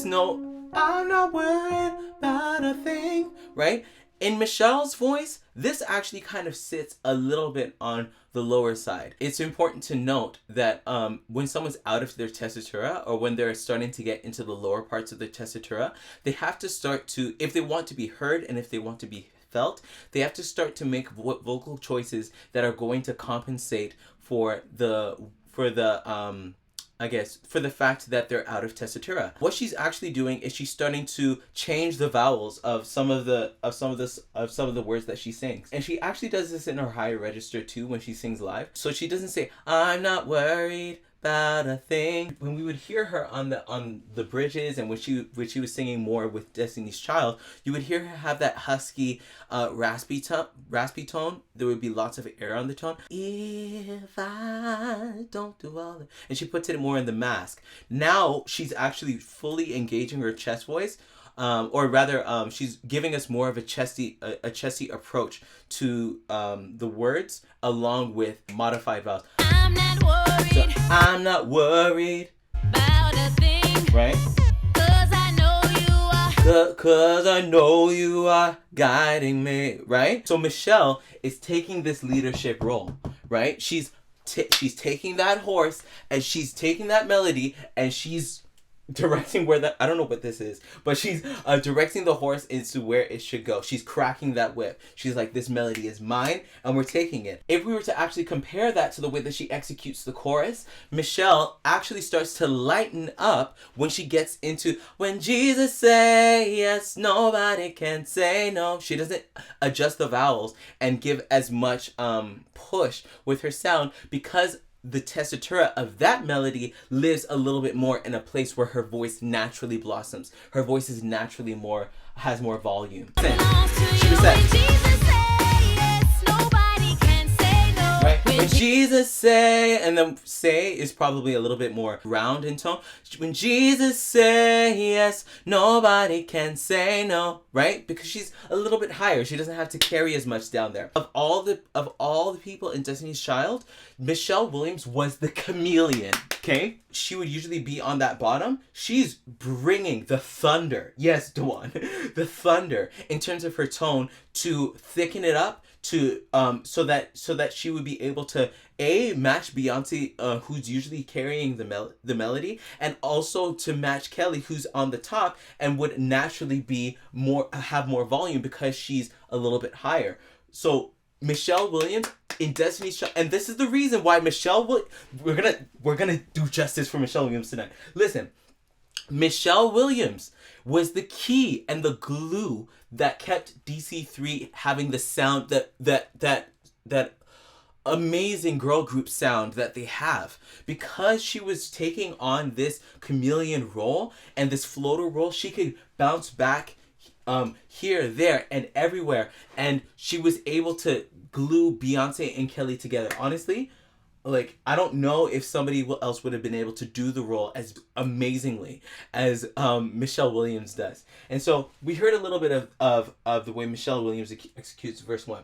no, I'm not worried about a thing, right? In Michelle's voice, this actually kind of sits a little bit on the lower side. It's important to note that when someone's out of their tessitura, or when they're starting to get into the lower parts of their tessitura, they have to start to, if they want to be heard and if they want to be felt, they have to start to make vocal choices that are going to compensate for the for the fact that they're out of tessitura. What she's actually doing is she's starting to change the vowels of some of the words that she sings. And she actually does this in her higher register too when she sings live. So she doesn't say, I'm not worried about a thing. When we would hear her on the bridges, and when she was singing more with Destiny's Child, you would hear her have that husky, raspy tone. There would be lots of air on the tone. If I don't do all that, and she puts it more in the mask. Now she's actually fully engaging her chest voice. Or rather, she's giving us more of a chesty approach to the words, along with modified vowels. I'm not worried. So, I'm not worried about a thing. Right? Cause I know you are guiding me. Right? So Michelle is taking this leadership role. Right? She's taking that horse, and she's taking that melody, and she's directing where that, I don't know what this is, but she's directing the horse into where it should go. She's cracking that whip. She's like, this melody is mine, and we're taking it. If we were to actually compare that to the way that she executes the chorus, Michelle actually starts to lighten up when she gets into, when Jesus say yes, nobody can say no. She doesn't adjust the vowels and give as much push with her sound, because the tessitura of that melody lives a little bit more in a place where her voice naturally blossoms. Her voice is naturally has more volume. She was right? When Jesus say, and then say is probably a little bit more round in tone. When Jesus say yes, nobody can say no, right? Because she's a little bit higher. She doesn't have to carry as much down there. Of all the people in Destiny's Child, Michelle Williams was the chameleon, okay? She would usually be on that bottom. She's bringing the thunder. Yes, Dawn. The thunder in terms of her tone to thicken it up, to so that she would be able to match Beyonce, who's usually carrying the melody, and also to match Kelly, who's on the top and would naturally have more volume because she's a little bit higher. So Michelle Williams in Destiny's Child, and this is the reason why we're gonna do justice for Michelle Williams tonight. Listen, Michelle Williams was the key and the glue that kept DC3 having the sound that amazing girl group sound that they have, because she was taking on this chameleon role and this floater role. She could bounce back here, there, and everywhere, and she was able to glue Beyonce and Kelly together. Honestly, like, I don't know if somebody else would have been able to do the role as amazingly as Michelle Williams does. And so we heard a little bit of the way Michelle Williams executes verse 1.